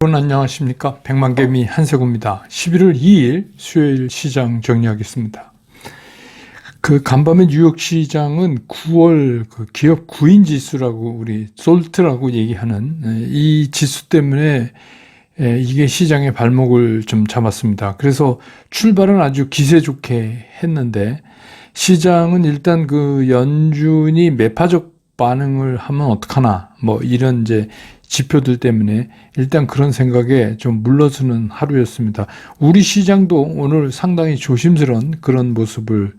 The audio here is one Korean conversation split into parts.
여러분 안녕하십니까? 백만개미 한세구입니다. 11월 2일 수요일 시장 정리하겠습니다. 간밤에 뉴욕 시장은 9월 기업 구인 지수라고 우리 솔트라고 얘기하는 이 지수 때문에 이게 시장의 발목을 좀 잡았습니다. 그래서 출발은 아주 기세 좋게 했는데 시장은 일단 연준이 매파적 반응을 하면 어떡하나 이런 이제 지표들 때문에 일단 그런 생각에 좀 물러서는 하루였습니다. 우리 시장도 오늘 상당히 조심스러운 그런 모습을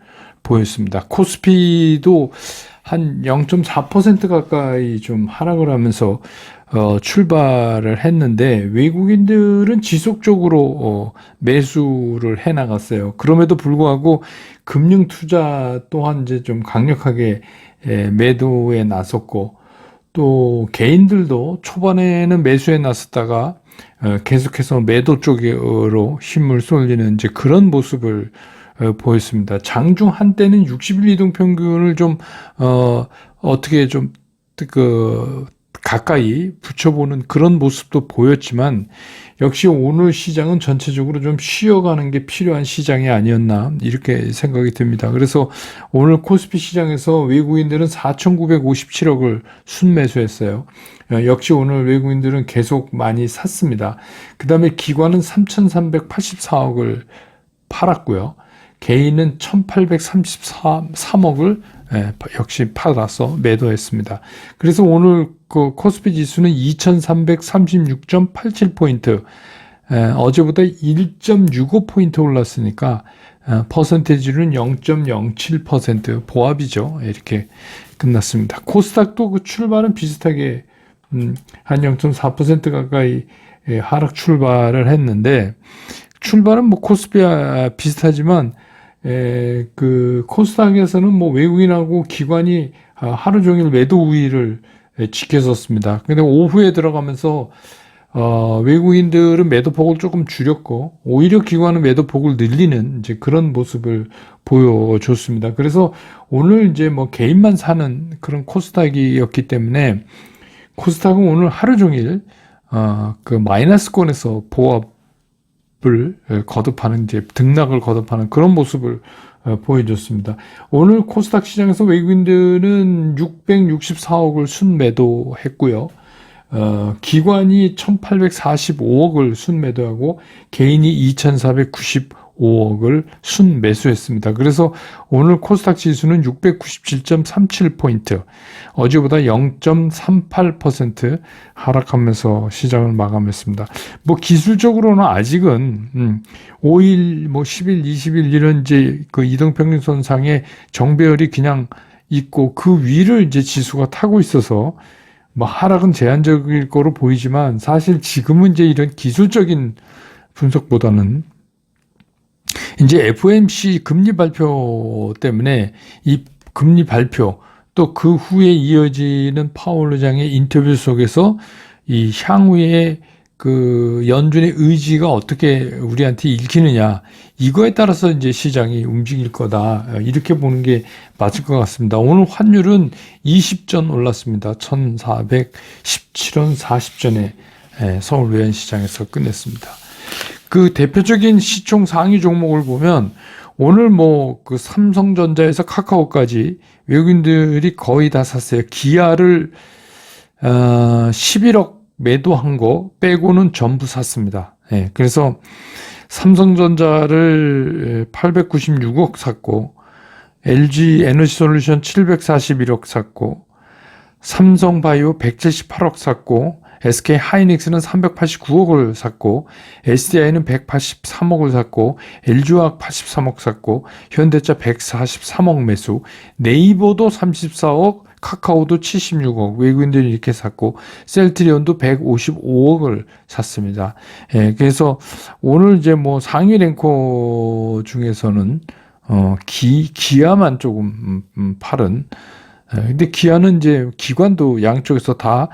보였습니다. 코스피도 한 0.4% 가까이 좀 하락을 하면서 출발을 했는데 외국인들은 지속적으로 매수를 해 나갔어요. 그럼에도 불구하고 금융 투자 또한 이제 좀 강력하게 매도에 나섰고 또 개인들도 초반에는 매수에 나섰다가 계속해서 매도 쪽으로 힘을 쏠리는 이제 그런 모습을 보였습니다. 장중 한때는 60일 이동 평균을 좀 어떻게 좀 가까이 붙여보는 그런 모습도 보였지만 역시 오늘 시장은 전체적으로 좀 쉬어가는 게 필요한 시장이 아니었나 이렇게 생각이 듭니다. 그래서 오늘 코스피 시장에서 외국인들은 4,957억을 순매수했어요. 역시 오늘 외국인들은 계속 많이 샀습니다. 그 다음에 기관은 3,384억을 팔았고요. 개인은 1,833억을 역시 팔아서 매도했습니다. 그래서 오늘 코스피 지수는 2,336.87포인트, 어제보다 1.65포인트 올랐으니까 퍼센테이지는 0.07% 보합이죠. 이렇게 끝났습니다. 코스닥도 출발은 비슷하게 한 0.4% 가까이 하락 출발을 했는데 출발은 코스피와 비슷하지만 코스닥에서는 외국인하고 기관이 하루 종일 매도 우위를 지켰었습니다. 근데 오후에 들어가면서 외국인들은 매도폭을 조금 줄였고 오히려 기관은 매도폭을 늘리는 이제 그런 모습을 보여줬습니다. 그래서 오늘 이제 개인만 사는 그런 코스닥이었기 때문에 코스닥은 오늘 하루 종일 마이너스권에서 보합 거듭하는 이제 등락을 거듭하는 그런 모습을 보여줬습니다. 오늘 코스닥 시장에서 외국인들은 664억을 순매도했고요. 기관이 1,845억을 순매도하고 개인이 2,495억을 순매수했습니다. 그래서 오늘 코스닥 지수는 697.37포인트, 어제보다 0.38% 하락하면서 시장을 마감했습니다. 기술적으로는 아직은 5일, 10일, 20일 이런 이제 이동평균선상에 정배열이 그냥 있고 그 위를 이제 지수가 타고 있어서 하락은 제한적일 거로 보이지만 사실 지금은 이제 이런 기술적인 분석보다는 이제 FOMC 금리 발표 때문에 이 금리 발표 또 그 후에 이어지는 파월 의장의 인터뷰 속에서 이 향후에 연준의 의지가 어떻게 우리한테 읽히느냐 이거에 따라서 이제 시장이 움직일 거다 이렇게 보는 게 맞을 것 같습니다. 오늘 환율은 20전 올랐습니다. 1,417원 40전에 서울 외환시장에서 끝냈습니다. 대표적인 시총 상위 종목을 보면 오늘 삼성전자에서 카카오까지 외국인들이 거의 다 샀어요. 기아를 11억 매도한 거 빼고는 전부 샀습니다. 그래서 삼성전자를 896억 샀고 LG 에너지솔루션 741억 샀고 삼성바이오 178억 샀고 SK 하이닉스는 389억을 샀고 SDI는 183억을 샀고 LG화학 83억 샀고 현대차 143억 매수, 네이버도 34억, 카카오도 76억 외국인들이 이렇게 샀고 셀트리온도 155억을 샀습니다. 그래서 오늘 이제 상위 랭커 중에서는 기아만 조금 팔은 근데 기아는 이제 기관도 양쪽에서 다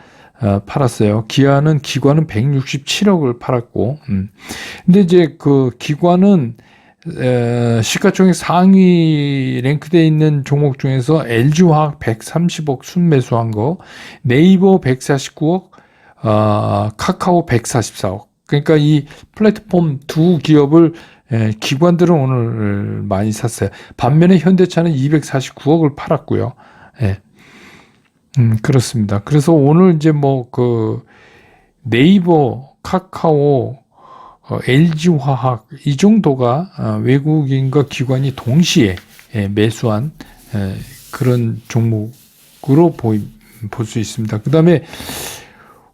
팔았어요. 기관은 167억을 팔았고, 근데 이제 기관은 시가총액 상위 랭크되어 있는 종목 중에서 LG화학 130억 순매수한 거, 네이버 149억, 카카오 144억. 그러니까 이 플랫폼 두 기업을 기관들은 오늘 많이 샀어요. 반면에 현대차는 249억을 팔았고요. 예. 그렇습니다. 그래서 오늘 이제 뭐 그 네이버, 카카오, LG화학 이 정도가 외국인과 기관이 동시에 매수한 그런 종목으로 볼 수 있습니다. 그 다음에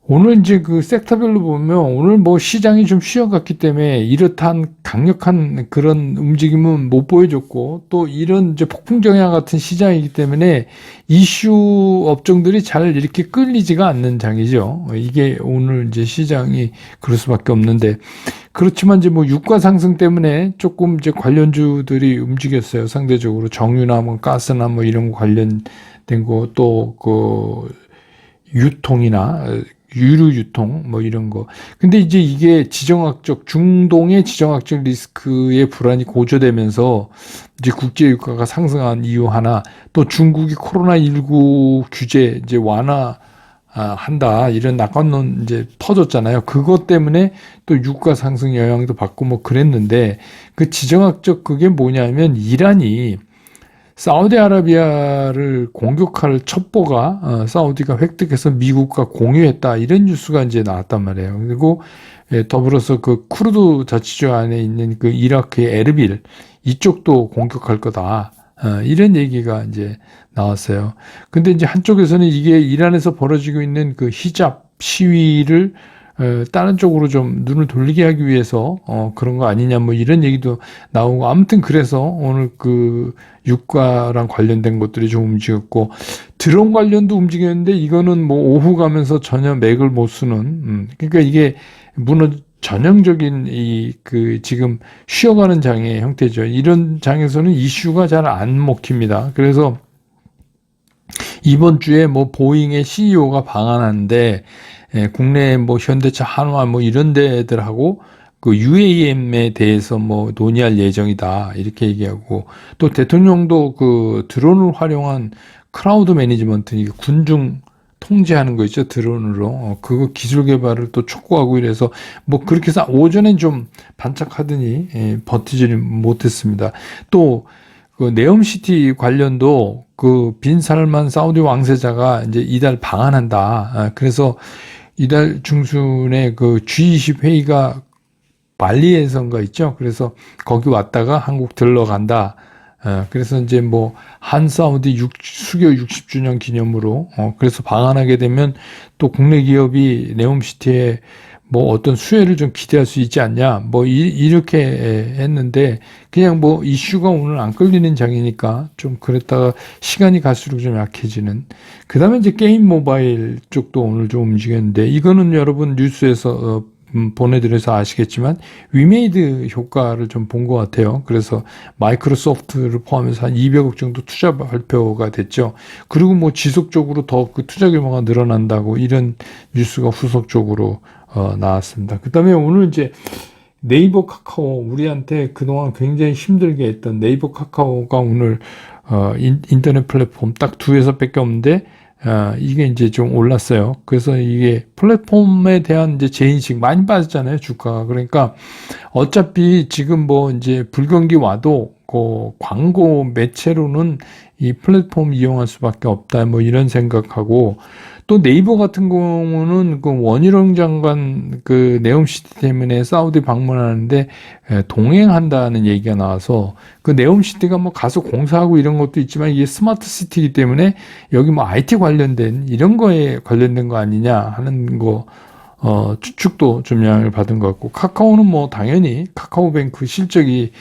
오늘 이제 그 섹터별로 보면 오늘 뭐 시장이 좀 쉬어갔기 때문에 이렇단 강력한 그런 움직임은 못 보여줬고, 또 이런 이제 폭풍정야 같은 시장이기 때문에 이슈 업종들이 잘 이렇게 끌리지가 않는 장이죠. 이게 오늘 이제 시장이 그럴 수밖에 없는데, 그렇지만 이제 뭐 유가 상승 때문에 조금 이제 관련주들이 움직였어요. 상대적으로 정유나 뭐 가스나 뭐 이런 거 관련된 거, 또 그 유통이나 유류 유통 뭐 이런 거. 근데 이제 이게 중동의 지정학적 리스크의 불안이 고조되면서 이제 국제 유가가 상승한 이유 하나, 또 중국이 코로나19 규제 이제 한다 이런 낙관론 이제 터졌잖아요. 그것 때문에 또 유가 상승 영향도 받고 뭐 그랬는데, 그 지정학적 그게 뭐냐면 이란이 사우디아라비아를 공격할 첩보가 사우디가 획득해서 미국과 공유했다 이런 뉴스가 이제 나왔단 말이에요. 그리고 더불어서 그 쿠르드 자치주 안에 있는 그 이라크의 에르빌 이쪽도 공격할 거다. 이런 얘기가 이제 나왔어요. 근데 이제 한쪽에서는 이게 이란에서 벌어지고 있는 그 히잡 시위를 다른 쪽으로 좀 눈을 돌리게 하기 위해서 그런 거 아니냐 뭐 이런 얘기도 나오고, 아무튼 그래서 오늘 그 유가랑 관련된 것들이 좀 움직였고, 드론 관련도 움직였는데 이거는 뭐 오후 가면서 전혀 맥을 못 쓰는 그러니까 이게 전형적인 그 지금 쉬어가는 장의 형태죠. 이런 장에서는 이슈가 잘 안 먹힙니다. 그래서 이번 주에 뭐 보잉의 CEO가 방한하는데 국내 뭐 현대차, 한화 뭐 이런 데들하고 그 UAM에 대해서 뭐 논의할 예정이다 이렇게 얘기하고, 또 대통령도 그 드론을 활용한 크라우드 매니지먼트, 이게 군중 통제하는 거 있죠, 드론으로. 그거 기술 개발을 또 촉구하고 이래서 뭐 그렇게 해서 오전엔 좀 반짝하더니 버티지를 못했습니다. 또 그 네옴시티 관련도 그 빈살만 사우디 왕세자가 이제 이달 방한한다. 그래서 이달 중순에 그 G20 회의가 발리에선가 있죠. 그래서 거기 왔다가 한국 들러간다. 그래서 이제 뭐 한사우디 수교 60주년 기념으로 그래서 방한하게 되면 또 국내 기업이 네옴시티에 뭐 어떤 수혜를 좀 기대할 수 있지 않냐 뭐 이렇게 했는데, 그냥 뭐 이슈가 오늘 안 끌리는 장이니까 좀 그랬다가 시간이 갈수록 좀 약해지는. 그 다음에 이제 게임 모바일 쪽도 오늘 좀 움직였는데, 이거는 여러분 뉴스에서 보내드려서 아시겠지만 위메이드 효과를 좀 본 것 같아요. 그래서 마이크로소프트를 포함해서 한 200억 정도 투자 발표가 됐죠. 그리고 뭐 지속적으로 더 그 투자 규모가 늘어난다고 이런 뉴스가 후속적으로 나왔습니다. 그 다음에 오늘 이제 네이버 카카오, 우리한테 그동안 굉장히 힘들게 했던 네이버 카카오가 오늘 인터넷 플랫폼 딱 두 회사밖에 없는데 이게 이제 좀 올랐어요. 그래서 이게 플랫폼에 대한 이제 재인식 많이 빠졌잖아요, 주가가. 그러니까 어차피 지금 뭐 이제 불경기 와도 그 광고 매체로는 이 플랫폼 이용할 수밖에 없다, 뭐 이런 생각하고, 또 네이버 같은 경우는 그 원희룡 장관 그 네옴시티 때문에 사우디 방문하는데 동행한다는 얘기가 나와서, 그 네옴시티가 뭐 가서 공사하고 이런 것도 있지만 이게 스마트 시티이기 때문에 여기 뭐 IT 관련된 이런 거에 관련된 거 아니냐 하는 거 추측도 좀 영향을 받은 것 같고, 카카오는 뭐 당연히 카카오뱅크 실적이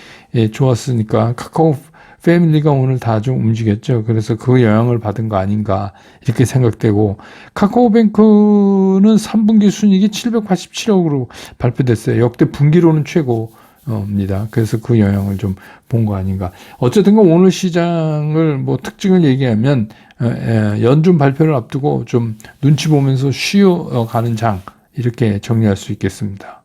좋았으니까 카카오 패밀리가 오늘 다 좀 움직였죠. 그래서 그 영향을 받은 거 아닌가 이렇게 생각되고, 카카오뱅크는 3분기 순이익이 787억으로 발표됐어요. 역대 분기로는 최고입니다. 그래서 그 영향을 좀 본 거 아닌가. 어쨌든 오늘 시장을 뭐 특징을 얘기하면 연준 발표를 앞두고 좀 눈치 보면서 쉬어가는 장, 이렇게 정리할 수 있겠습니다.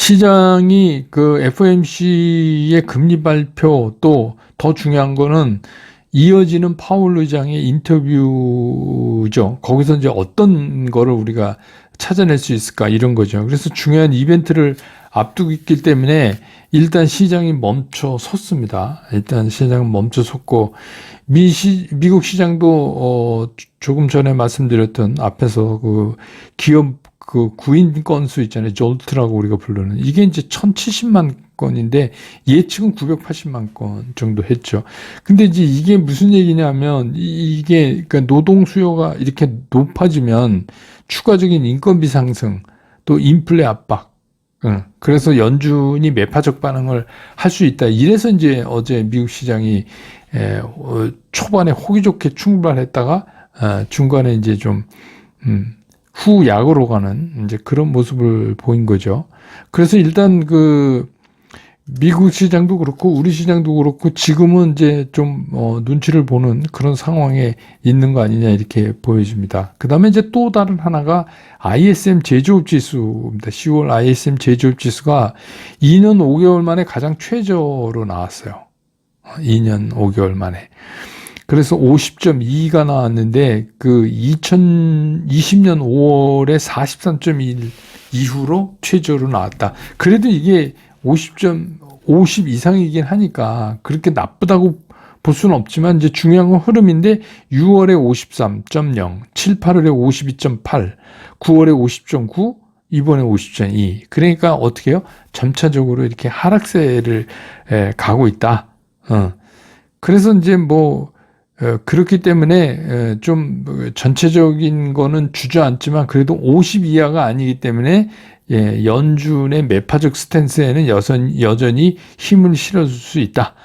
시장이 그 FOMC의 금리 발표 또 더 중요한 거는 이어지는 파월 의장의 인터뷰죠. 거기서 이제 어떤 거를 우리가 찾아낼 수 있을까 이런 거죠. 그래서 중요한 이벤트를 앞두고 있기 때문에 일단 시장이 멈춰 섰습니다. 일단 시장은 멈춰 섰고 미국 시장도 조금 전에 말씀드렸던 앞에서 그 기업 그 구인 건수 있잖아요. 졸트라고 우리가 부르는 이게 이제 1,070만 건인데 예측은 980만 건 정도 했죠. 근데 이제 이게 무슨 얘기냐면 이게 그러니까 노동 수요가 이렇게 높아지면 추가적인 인건비 상승 또 인플레 압박 그래서 연준이 매파적 반응을 할 수 있다. 이래서 이제 어제 미국 시장이 초반에 호기 좋게 출발했다가 중간에 이제 좀 후약으로 가는 이제 그런 모습을 보인 거죠. 그래서 일단 그 미국 시장도 그렇고 우리 시장도 그렇고 지금은 이제 좀 눈치를 보는 그런 상황에 있는 거 아니냐 이렇게 보여집니다. 그 다음에 이제 또 다른 하나가 ISM 제조업 지수입니다. 10월 ISM 제조업 지수가 2년 5개월 만에 가장 최저로 나왔어요. 2년 5개월 만에. 그래서 50.2가 나왔는데 그 2020년 5월에 43.1 이후로 최저로 나왔다. 그래도 이게 50 이상이긴 하니까 그렇게 나쁘다고 볼 수는 없지만 이제 중요한 건 흐름인데 6월에 53.0, 7, 8월에 52.8, 9월에 50.9, 이번에 50.2. 그러니까 어떻게 해요? 점차적으로 이렇게 하락세를 가고 있다. 그래서 이제 뭐 그렇기 때문에 좀 전체적인 거는 주저앉지만 그래도 50 이하가 아니기 때문에 연준의 매파적 스탠스에는 여전히 힘을 실어줄 수 있다.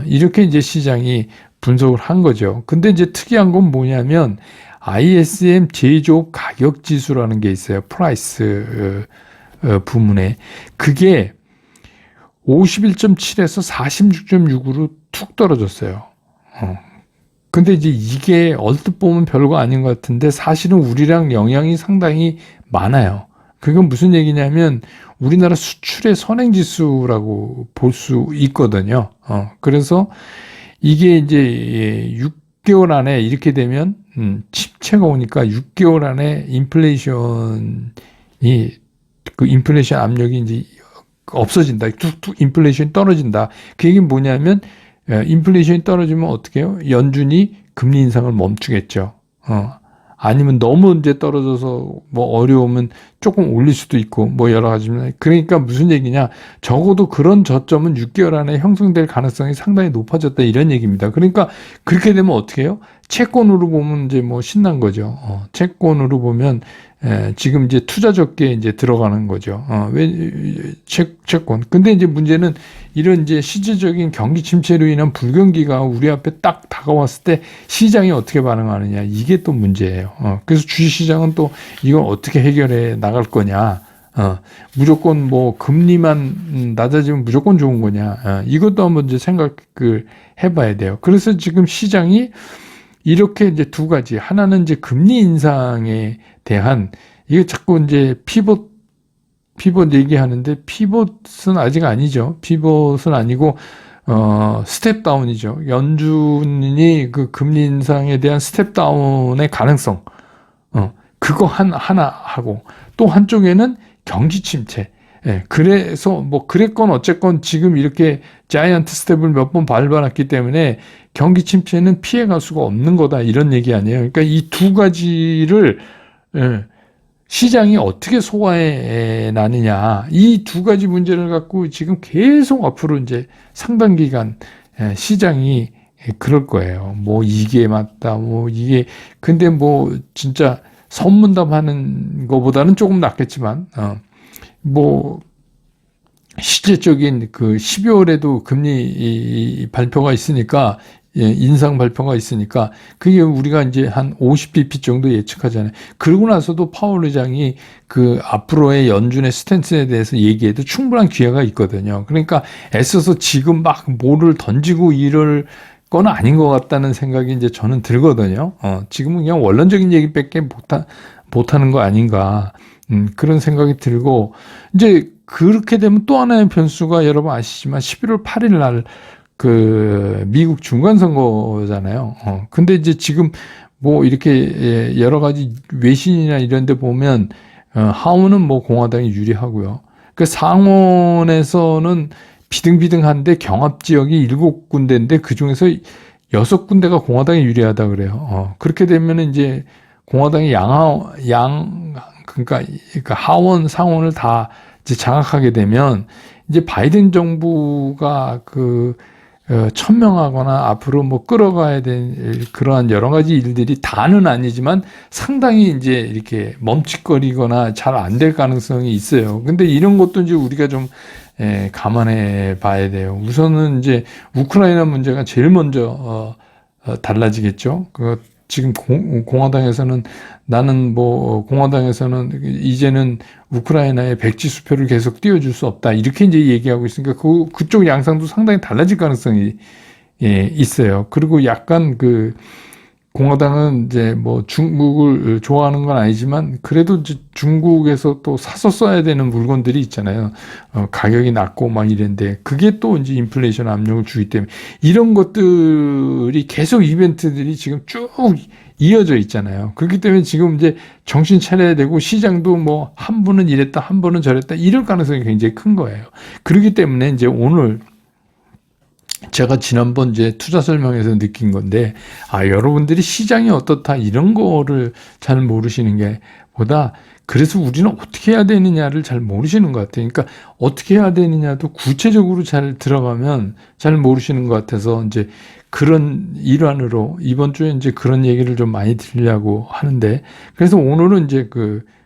이렇게 이제 시장이 분석을 한 거죠. 근데 이제 특이한 건 뭐냐면 ISM 제조업 가격 지수라는 게 있어요. 프라이스 부문에. 그게 51.7에서 46.6으로 툭 떨어졌어요. 근데 이제 이게 얼핏 보면 별거 아닌 것 같은데 사실은 우리랑 영향이 상당히 많아요. 그건 무슨 얘기냐면 우리나라 수출의 선행지수라고 볼 수 있거든요. 그래서 이게 이제 6개월 안에 이렇게 되면 침체가 오니까 6개월 안에 그 인플레이션 압력이 이제 없어진다. 툭툭 인플레이션이 떨어진다. 그 얘기는 뭐냐면 인플레이션이 떨어지면 어떻게 해요? 연준이 금리 인상을 멈추겠죠. 아니면 너무 이제 떨어져서 뭐 어려우면 조금 올릴 수도 있고 뭐 여러 가지입니다. 그러니까 무슨 얘기냐? 적어도 그런 저점은 6개월 안에 형성될 가능성이 상당히 높아졌다 이런 얘기입니다. 그러니까 그렇게 되면 어떻게 해요? 채권으로 보면 이제 뭐 신난 거죠. 채권으로 보면 지금 이제 투자 적게 이제 들어가는 거죠. 채권. 근데 이제 문제는 이런 이제 실질적인 경기 침체로 인한 불경기가 우리 앞에 딱 다가왔을 때 시장이 어떻게 반응하느냐. 이게 또 문제예요. 그래서 주식시장은 또 이걸 어떻게 해결해 나갈 거냐. 무조건 뭐 금리만 낮아지면 무조건 좋은 거냐. 이것도 한번 이제 생각을 해봐야 돼요. 그래서 지금 시장이 이렇게 이제 두 가지. 하나는 이제 금리 인상에 대한, 이게 자꾸 이제 피봇 얘기하는데, 피봇은 아직 아니죠. 피봇은 아니고, 스텝 다운이죠. 연준이 그 금리 인상에 대한 스텝 다운의 가능성. 그거 하나 하고, 또 한쪽에는 경기 침체. 그래서 뭐 그랬건 어쨌건 지금 이렇게 자이언트 스텝을 몇 번 밟아놨기 때문에 경기 침체는 피해갈 수가 없는 거다 이런 얘기 아니에요. 그러니까 이 두 가지를 시장이 어떻게 소화해 나느냐 이 두 가지 문제를 갖고 지금 계속 앞으로 이제 상당 기간 시장이 그럴 거예요. 뭐 이게 맞다, 뭐 이게 근데 뭐 진짜 선문답하는 거보다는 조금 낫겠지만. 뭐 실제적인 그 12월에도 금리 발표가 있으니까 인상 발표가 있으니까 그게 우리가 이제 한 50bp 정도 예측하잖아요. 그러고 나서도 파월 의장이 그 앞으로의 연준의 스탠스에 대해서 얘기해도 충분한 기회가 있거든요. 그러니까 애써서 지금 막 뭐를 던지고 이럴 건 아닌 것 같다는 생각이 이제 저는 들거든요. 지금은 그냥 원론적인 얘기밖에 못하는 거 아닌가. 그런 생각이 들고, 이제 그렇게 되면 또 하나의 변수가 여러분 아시지만 11월 8일 날 그 미국 중간선거잖아요. 근데 이제 지금 뭐 이렇게 여러 가지 외신이나 이런 데 보면 하원은 뭐 공화당이 유리하고요. 그 상원에서는 비등비등한데 경합 지역이 7군데인데 그 중에서 6군데가 공화당이 유리하다 그래요. 그렇게 되면 이제 공화당이 그러니까 하원, 상원을 다 이제 장악하게 되면 이제 바이든 정부가 천명하거나 앞으로 뭐 끌어가야 될 그러한 여러 가지 일들이 다는 아니지만 상당히 이제 이렇게 멈칫거리거나 잘 안 될 가능성이 있어요. 근데 이런 것도 이제 우리가 좀 감안해 봐야 돼요. 우선은 이제 우크라이나 문제가 제일 먼저 달라지겠죠. 지금 공화당에서는 나는 뭐 공화당에서는 이제는 우크라이나에 백지 수표를 계속 띄워줄 수 없다 이렇게 이제 얘기하고 있으니까 그쪽 양상도 상당히 달라질 가능성이 있어요. 그리고 약간 공화당은 이제 뭐 중국을 좋아하는 건 아니지만 그래도 이제 중국에서 또 사서 써야 되는 물건들이 있잖아요. 가격이 낮고 막 이런데 그게 또 이제 인플레이션 압력을 주기 때문에 이런 것들이 계속 이벤트들이 지금 쭉 이어져 있잖아요. 그렇기 때문에 지금 이제 정신 차려야 되고 시장도 뭐 한 번은 이랬다 한 번은 저랬다 이럴 가능성이 굉장히 큰 거예요. 그렇기 때문에 이제 오늘 제가 지난번 이제 투자 설명에서 느낀 건데, 여러분들이 시장이 어떻다, 이런 거를 잘 모르시는 게 보다, 그래서 우리는 어떻게 해야 되느냐를 잘 모르시는 것 같아요. 그러니까 어떻게 해야 되느냐도 구체적으로 잘 들어가면 잘 모르시는 것 같아서 이제 그런 일환으로 이번 주에 이제 그런 얘기를 좀 많이 드리려고 하는데, 그래서 오늘은 이제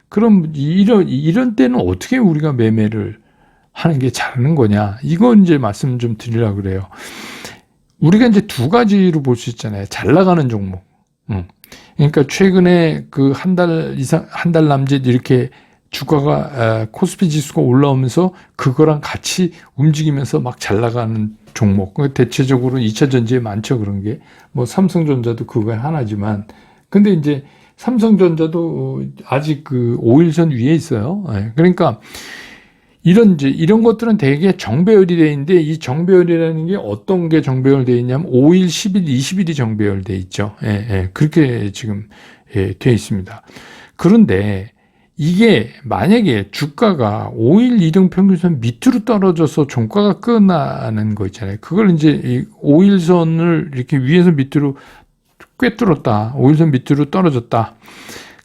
그럼 이런 때는 어떻게 우리가 매매를 하는 게 잘하는 거냐. 이건 이제 말씀 좀 드리려고 그래요. 우리가 이제 두 가지로 볼 수 있잖아요. 잘 나가는 종목. 그러니까 최근에 한 달 남짓 이렇게 주가가, 코스피 지수가 올라오면서 그거랑 같이 움직이면서 막 잘 나가는 종목. 대체적으로 2차 전지에 많죠. 그런 게. 뭐 삼성전자도 그거에 하나지만. 근데 이제 삼성전자도 아직 5일선 위에 있어요. 그러니까 이런 것들은 되게 정배열이 되어 있는데 이 정배열이라는 게 어떤 게 정배열되어 있냐면 5일, 10일, 20일이 정배열되어 있죠. 그렇게 지금 되어 있습니다. 그런데 이게 만약에 주가가 5일 이등평균선 밑으로 떨어져서 종가가 끝나는 거 있잖아요. 그걸 이제 5일선을 이렇게 위에서 밑으로 꿰뚫었다. 5일선 밑으로 떨어졌다.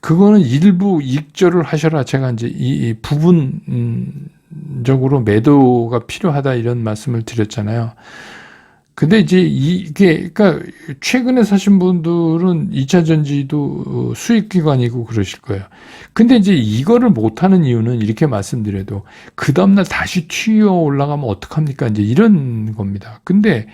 그거는 일부 익절을 하셔라. 제가 이제 이 부분적으로 매도가 필요하다 이런 말씀을 드렸잖아요. 근데 이제 그러니까 최근에 사신 분들은 2차 전지도 수익 기관이고 그러실 거예요. 근데 이제 이거를 못하는 이유는 이렇게 말씀드려도 그 다음날 다시 튀어 올라가면 어떡합니까? 이제 이런 겁니다. 근데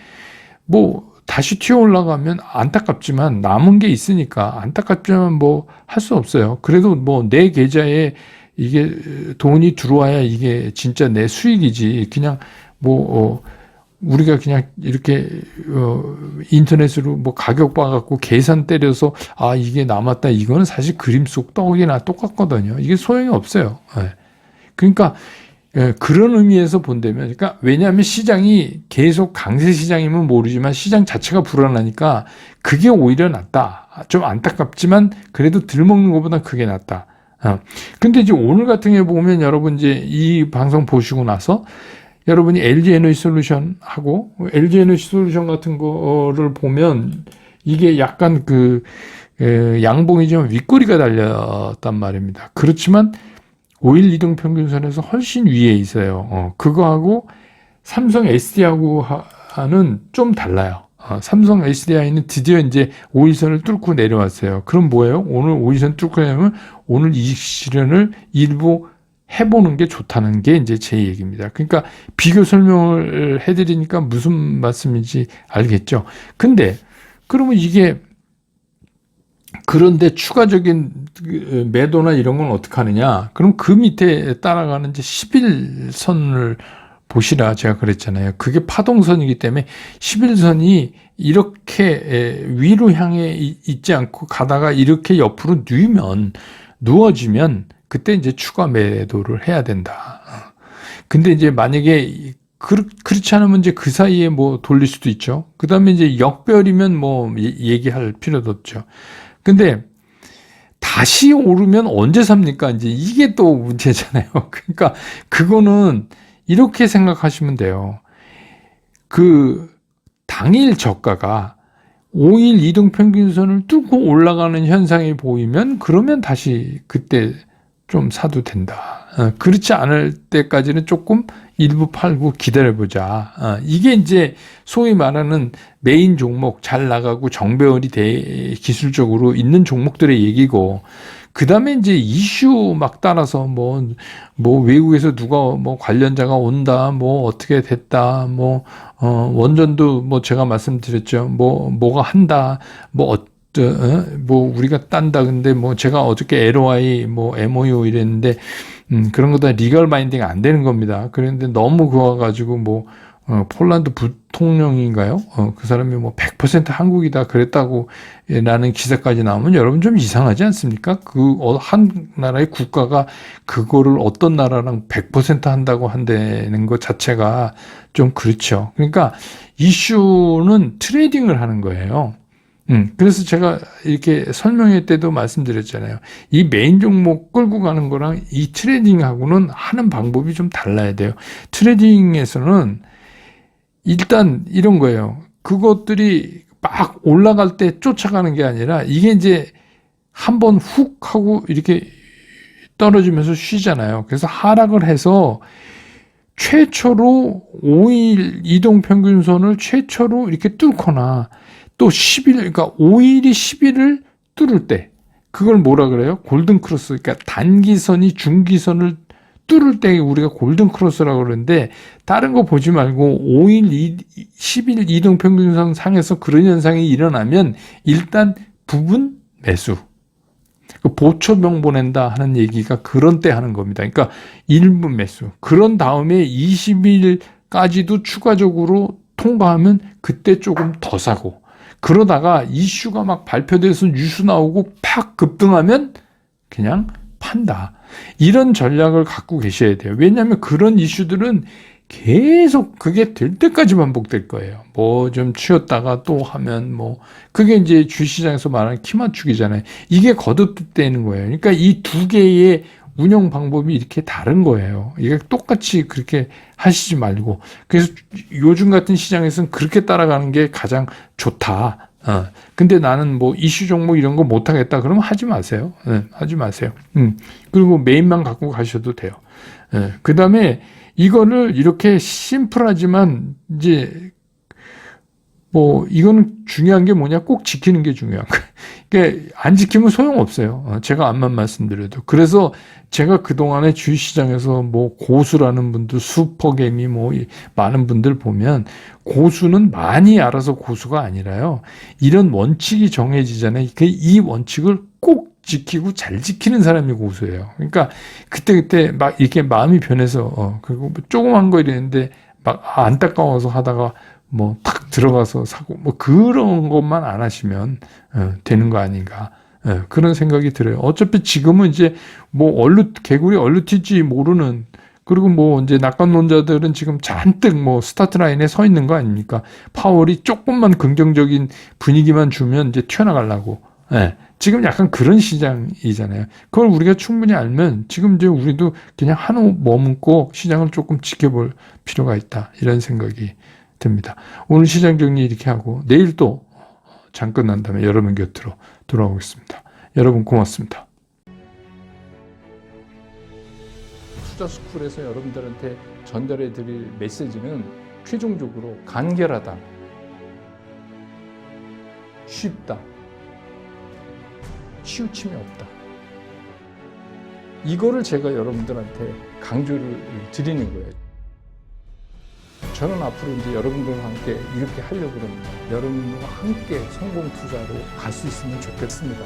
뭐 다시 튀어 올라가면 안타깝지만 남은 게 있으니까 안타깝지만 뭐 할 수 없어요. 그래도 뭐 내 계좌에 이게 돈이 들어와야 이게 진짜 내 수익이지. 그냥 뭐 우리가 그냥 이렇게 인터넷으로 뭐 가격 봐갖고 계산 때려서 이게 남았다. 이거는 사실 그림 속 떡이나 똑같거든요. 이게 소용이 없어요. 그러니까 그런 의미에서 본다면, 그러니까 왜냐하면 시장이 계속 강세 시장이면 모르지만 시장 자체가 불안하니까 그게 오히려 낫다. 좀 안타깝지만 그래도 들 먹는 것보다 그게 낫다. 근데 이제 오늘 같은 경우에 보면 여러분 이제 이 방송 보시고 나서 여러분이 LG 에너지 솔루션 하고 LG 에너지 솔루션 같은 거를 보면 이게 약간 양봉이지만 윗꼬리가 달렸단 말입니다. 그렇지만 5일 이동평균선에서 훨씬 위에 있어요. 그거하고 삼성 SDI하고는 좀 달라요. 삼성 SDI는 드디어 이제 5일선을 뚫고 내려왔어요. 그럼 뭐예요? 오늘 5일선 뚫고 내려면 오늘 이직 실현을 일부 해보는 게 좋다는 게 이제 제 얘기입니다. 그러니까 비교 설명을 해드리니까 무슨 말씀인지 알겠죠? 근데 그러면 이게 그런데 추가적인 매도나 이런 건 어떻게 하느냐? 그럼 그 밑에 따라가는 이제 11선을 보시라 제가 그랬잖아요. 그게 파동선이기 때문에 11선이 이렇게 위로 향해 있지 않고 가다가 이렇게 옆으로 누워지면 그때 이제 추가 매도를 해야 된다. 근데 이제 만약에 그렇지 않으면 이제 그 사이에 뭐 돌릴 수도 있죠. 그 다음에 이제 역별이면 뭐 얘기할 필요도 없죠. 근데 다시 오르면 언제 삽니까? 이제 이게 또 문제잖아요. 그러니까 그거는 이렇게 생각하시면 돼요. 그 당일 저가가 5일 이동평균선을 뚫고 올라가는 현상이 보이면 그러면 다시 그때 좀 사도 된다. 그렇지 않을 때까지는 조금 일부 팔고 기다려보자. 이게 이제 소위 말하는 메인 종목 잘 나가고 정배열이 기술적으로 있는 종목들의 얘기고, 그 다음에 이제 이슈 막 따라서 뭐 외국에서 누가 뭐 관련자가 온다, 뭐 어떻게 됐다, 원전도 뭐 제가 말씀드렸죠. 뭐가 한다, 뭐 우리가 딴다. 근데 뭐 제가 어저께 LOI 뭐 MOU 이랬는데 그런 거 다 리걸 바인딩 안 되는 겁니다. 그런데 너무 그거 가지고 폴란드 부통령인가요? 그 사람이 뭐 100% 한국이다 그랬다고 라는 기사까지 나오면 여러분 좀 이상하지 않습니까? 한 나라의 국가가 그거를 어떤 나라랑 100% 한다고 한다는 것 자체가 좀 그렇죠. 그러니까 이슈는 트레이딩을 하는 거예요. 그래서 제가 이렇게 설명회 때도 말씀드렸잖아요. 이 메인 종목 끌고 가는 거랑 이 트레이딩하고는 하는 방법이 좀 달라야 돼요. 트레이딩에서는 일단 이런 거예요. 그것들이 막 올라갈 때 쫓아가는 게 아니라 이게 이제 한번 훅 하고 이렇게 떨어지면서 쉬잖아요. 그래서 하락을 해서 최초로 5일 이동평균선을 최초로 이렇게 뚫거나 또 10일, 그러니까 5일이 10일을 뚫을 때, 그걸 뭐라 그래요? 골든크로스. 그러니까 단기선이 중기선을 뚫을 때 우리가 골든크로스라고 그러는데, 다른 거 보지 말고 5일, 10일 이동평균선 상에서 그런 현상이 일어나면 일단 부분 매수. 보초병 보낸다 하는 얘기가 그런 때 하는 겁니다. 그러니까 일부 매수. 그런 다음에 20일까지도 추가적으로 통과하면 그때 조금 더 사고, 그러다가 이슈가 막 발표돼서 뉴스 나오고 팍 급등하면 그냥 판다. 이런 전략을 갖고 계셔야 돼요. 왜냐하면 그런 이슈들은 계속 그게 될 때까지 반복될 거예요. 뭐 좀 쉬었다가 또 하면 그게 이제 주시장에서 말하는 키 맞추기잖아요. 이게 거듭되는 거예요. 그러니까 이 두 개의 운영 방법이 이렇게 다른 거예요. 이게 똑같이 그렇게 하시지 말고. 그래서 요즘 같은 시장에서는 그렇게 따라가는 게 가장 좋다. 근데 나는 이슈 종목 이런 거 못하겠다. 그러면 하지 마세요. 하지 마세요. 그리고 메인만 갖고 가셔도 돼요. 그 다음에 이거를 이렇게 심플하지만 이제 이거는 중요한 게 뭐냐? 꼭 지키는 게 중요한 거예요. 그러니까 안 지키면 소용없어요. 제가 암만 말씀드려도. 그래서 제가 그동안에 주식시장에서 고수라는 분들, 슈퍼개미 많은 분들 보면 고수는 많이 알아서 고수가 아니라요. 이런 원칙이 정해지잖아요. 이 원칙을 꼭 지키고 잘 지키는 사람이 고수예요. 그러니까 그때 막 이렇게 마음이 변해서 그리고 조그만 거 이랬는데 막 안타까워서 하다가 탁 들어가서 사고 그런 것만 안 하시면 되는 거 아닌가 그런 생각이 들어요. 어차피 지금은 이제 개구리 얼룩튀지 모르는, 그리고 이제 낙관론자들은 지금 잔뜩 스타트 라인에 서 있는 거 아닙니까? 파월이 조금만 긍정적인 분위기만 주면 이제 튀어나가려고. 지금 약간 그런 시장이잖아요. 그걸 우리가 충분히 알면 지금 이제 우리도 그냥 한호 머문고 시장을 조금 지켜볼 필요가 있다. 이런 생각이 듭니다. 오늘 시장 정리 이렇게 하고 내일 또 장 끝난 다음에 여러분 곁으로 돌아오겠습니다. 여러분 고맙습니다. 투자스쿨에서 여러분들한테 전달해 드릴 메시지는 최종적으로 간결하다, 쉽다, 치우침이 없다. 이거를 제가 여러분들한테 강조를 드리는 거예요. 저는 앞으로 이제 여러분들과 함께 이렇게 하려고 합니다. 여러분들과 함께 성공 투자로 갈 수 있으면 좋겠습니다.